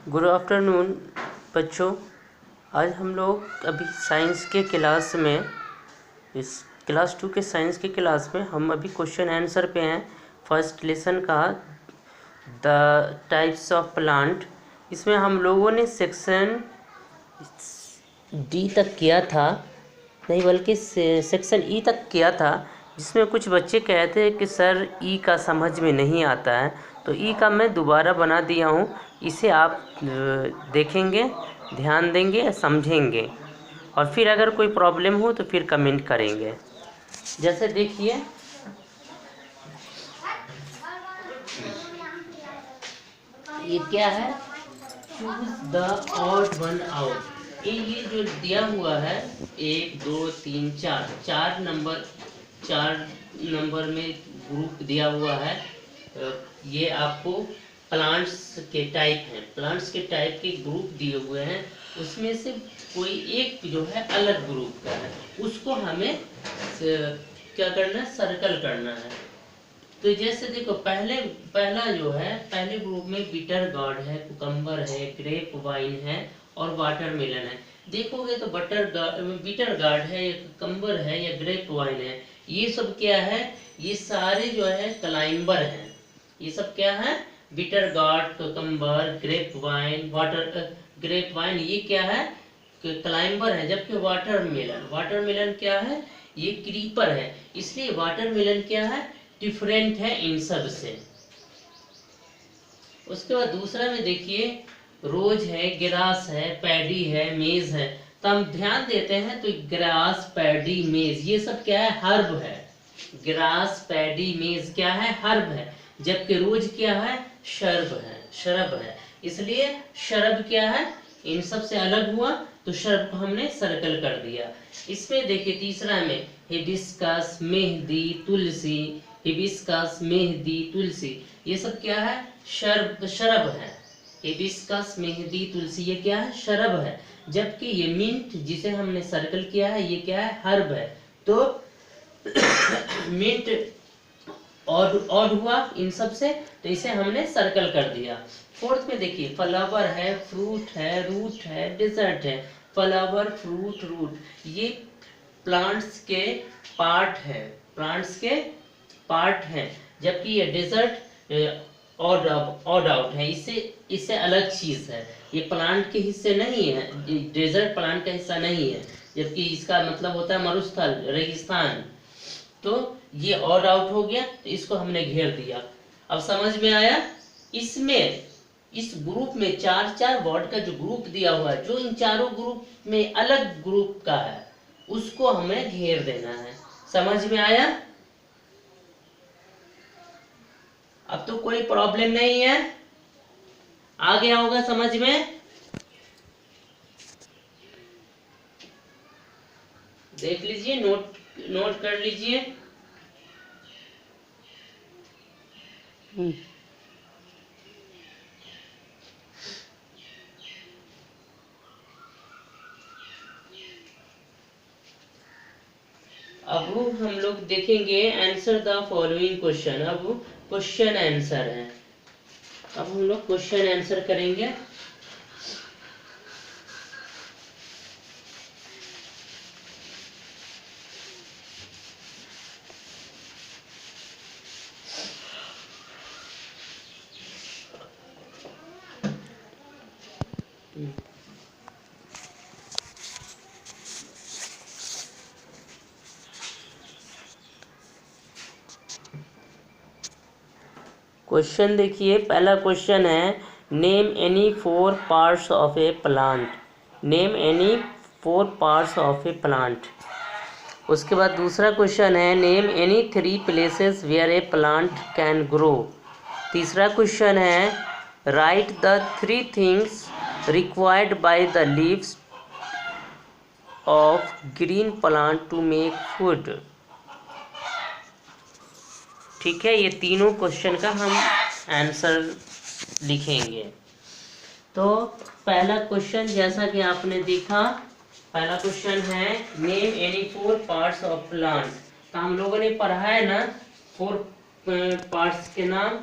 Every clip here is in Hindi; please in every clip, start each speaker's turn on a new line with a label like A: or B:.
A: गुड आफ्टरनून बच्चों। आज हम लोग अभी साइंस के क्लास में, इस क्लास 2 के साइंस के क्लास में हम अभी क्वेश्चन आंसर पे हैं। फर्स्ट लेसन का द टाइप्स ऑफ प्लांट। इसमें हम लोगों ने सेक्शन डी तक किया था, नहीं बल्कि सेक्शन ई तक किया था, जिसमें कुछ बच्चे कहते हैं कि सर ई का समझ में नहीं आता है। तो ई का मैं दोबारा बना दिया हूँ, इसे आप देखेंगे, ध्यान देंगे, समझेंगे और फिर अगर कोई प्रॉब्लम हो तो फिर कमेंट करेंगे। जैसे देखिए, ये क्या है, choose the odd one out. ये जो दिया हुआ है 1 2 3 4 नंबर में ग्रुप दिया हुआ है। ये आपको प्लांट्स के टाइप हैं, प्लांट्स के टाइप के ग्रुप दिए हुए हैं। उसमें से कोई एक जो है अलग ग्रुप का है, उसको हमें क्या करना है, सर्कल करना है। तो जैसे देखो, पहला जो है, पहले ग्रुप में बिटर गार्ड है, कुकम्बर है, ग्रेप वाइन है और वाटरमेलन है। देखोगे तो बिटर गार्ड है या कुकम्बर है या ग्रेप वाइन है, ये सब क्या है, ये सारे जो है क्लाइंबर हैं। ये सब क्या है, bitter gourd, cucumber, grape wine ये क्या है, क्लाइंबर है। जबकि वाटरमेलन क्या है, ये क्रीपर है। इसलिए वाटरमेलन क्या है, डिफरेंट है इन सब से। उसके बाद दूसरा में देखिए, रोज है, ग्रास है, पैडी है, मेज है। तो हम ध्यान देते हैं तो ग्रास, पैडी, मेज ये सब क्या है, हर्ब है। ग्रास, पैडी, मेज क्या है, हर्ब है। जबकि रोज क्या है, शरब है। इसलिए शरब क्या है, इन सब से अलग हुआ, तो शरब को हमने सर्कल कर दिया। इसमें देखिए तीसरा में हिबिस्कस, मेहंदी, तुलसी, हिबिस्कस, मेहंदी, तुलसी ये सब क्या है, शरब है। हिबिस्कस, मेहंदी, तुलसी ये क्या है, शरब है। जबकि ये मिंट जिसे हमने सर्कल किया है, ये क्या है, हर्ब है। तो मिंट ऑड हुआ इन सब से, तो इसे हमने सर्कल कर दिया। फोर्थ में देखिए, फ्लावर है, फ्रूट है, रूट है, डेजर्ट है। फ्लावर, फ्रूट, रूट ये प्लांट्स के पार्ट हैं। जबकि ये डेजर्ट ऑड आउट है, इससे अलग चीज है। ये प्लांट के हिस्से नहीं है, डेजर्ट प्लांट का हिस्सा नहीं है। जबकि इसका मतलब होता है मरुस्थल, रेगिस्तान। तो ये ऑड आउट हो गया, तो इसको हमने घेर दिया। अब समझ में आया। इसमें इस ग्रुप में 4 वर्ड का जो ग्रुप दिया हुआ है, जो इन चारों ग्रुप में अलग ग्रुप का है, उसको हमें घेर देना है। समझ में आया। अब तो कोई प्रॉब्लम नहीं है, आ गया होगा समझ में। देख लीजिए, नोट कर लीजिए। अब हम लोग देखेंगे आंसर द फॉलोइंग क्वेश्चन। अब क्वेश्चन आंसर है, अब हम लोग क्वेश्चन आंसर करेंगे। क्वेश्चन देखिए, पहला क्वेश्चन है, name any 4 parts of a plant. Name any 4 parts of a plant. उसके बाद दूसरा क्वेश्चन है, name any 3 places where a plant can grow. तीसरा क्वेश्चन है, write the 3 things required by the leaves of green plant to make food. ठीक है, ये तीनों क्वेश्चन का हम आंसर लिखेंगे। तो पहला क्वेश्चन जैसा कि आपने देखा, पहला क्वेश्चन है, name any 4 parts of plant. तो हम लोगों ने पढ़ा है ना 4 पार्ट्स के नाम।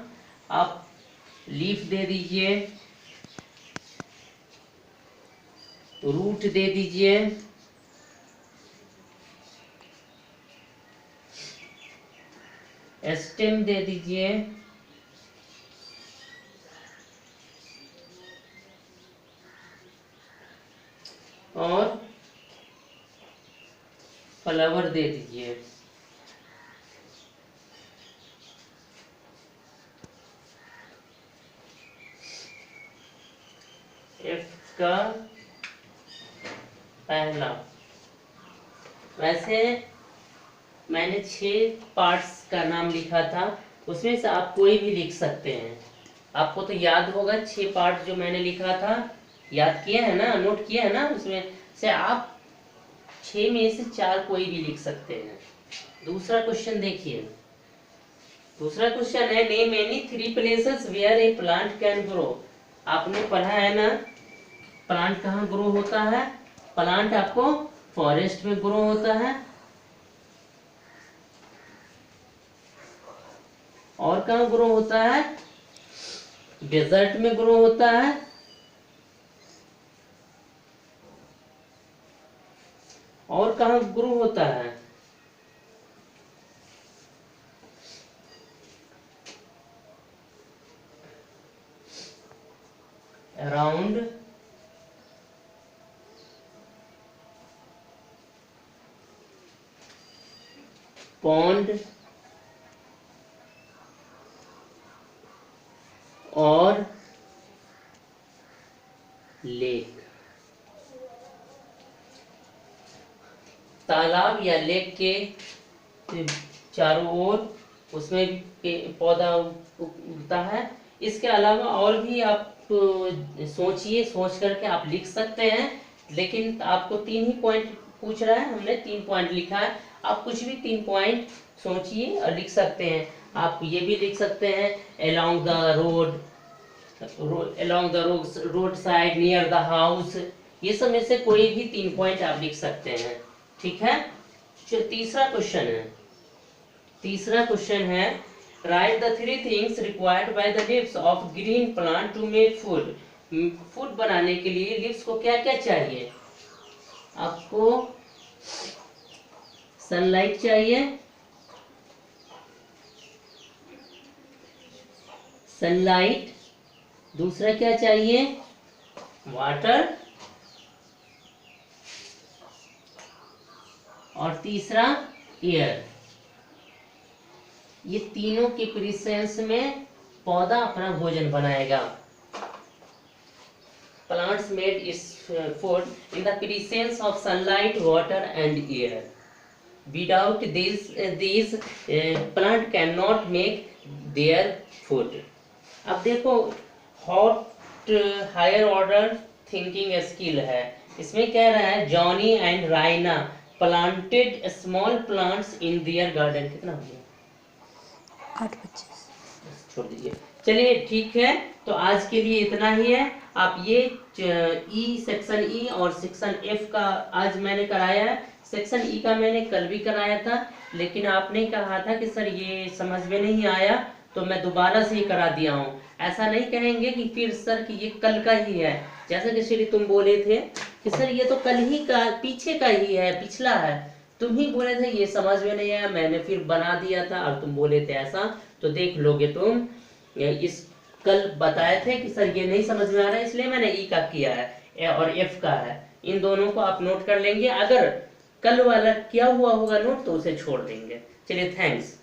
A: आप लीफ दे दीजिए, रूट दे दीजिए, स्टेम दे दीजिए, और फ्लावर दे दीजिए। एफ का पहला, वैसे मैंने 6 पार्ट्स का नाम लिखा था, उसमें से आप कोई भी लिख सकते हैं। आपको तो याद होगा 6 पार्ट जो मैंने लिखा था, याद किया है ना, नोट किया है ना, उसमें से आप 6 में से 4 कोई भी लिख सकते हैं। दूसरा क्वेश्चन देखिए, दूसरा क्वेश्चन है name any 3 places where a plant can grow. आपने पढ़ा है ना प्लांट कहाँ ग्रो होता है, प्लांट आपको फॉरेस्ट में ग्रो होता है, और कहाँ ग्रो होता है, डेजर्ट में ग्रो होता है, और कहाँ ग्रो होता है, अराउंड पॉन्ड और लेक। तालाब या लेक के चारों ओर उसमें पौधा उगता है। इसके अलावा और भी आप सोचिए, सोच करके आप लिख सकते हैं, लेकिन आपको 3 ही पॉइंट पूछ रहा है, हमने 3 पॉइंट लिखा है। आप कुछ भी 3 पॉइंट सोचिए और लिख सकते हैं। आप ये भी लिख सकते हैं along the road, along the road side, near the house, ये सब में से कोई भी 3 पॉइंट आप लिख सकते हैं। ठीक है। तीसरा क्वेश्चन है, तीसरा क्वेश्चन है write the 3 things required by the leaves of green plant to make food. Food बनाने के लिए लीव्स को क्या क्या चाहिए? आपको सनलाइट चाहिए, सनलाइट, दूसरा क्या चाहिए, वाटर, और तीसरा एयर। ये तीनों के प्रेजेंस में पौधा अपना भोजन बनाएगा। Plants made its food in the presence of sunlight, water and air. Without these plant cannot make their food। अब देखो HOT higher order thinking skill है। इसमें कह रहा है Johnny and Raina planted small plants in their garden. कितना हो गया? 8:25। छोड़ दीजिए। चलिए ठीक है, तो आज के लिए इतना ही है। आप ये सेक्शन ई और सेक्शन एफ का आज मैंने कराया है। सेक्शन ई का मैंने कल भी कराया था, लेकिन आपने कहा था कि सर ये समझ में नहीं आया, तो मैं दोबारा से ही करा दिया हूँ। ऐसा नहीं कहेंगे कि फिर सर कि ये कल का ही है, जैसा कि श्री तुम बोले थे कि सर ये तो कल ही का पीछे का ही है, पिछला है। तुम ही बोले थे ये समझ में नहीं आया, मैंने फिर बना दिया था और तुम बोले थे ऐसा, तो देख लोगे तुम। इस कल बताए थे कि सर ये नहीं समझ में आ रहा है, इसलिए मैंने ई का किया है, ए और एफ का है। इन दोनों को आप नोट कर लेंगे। अगर कल वाला किया हुआ होगा नोट तो उसे छोड़ देंगे। चलिए थैंक्स।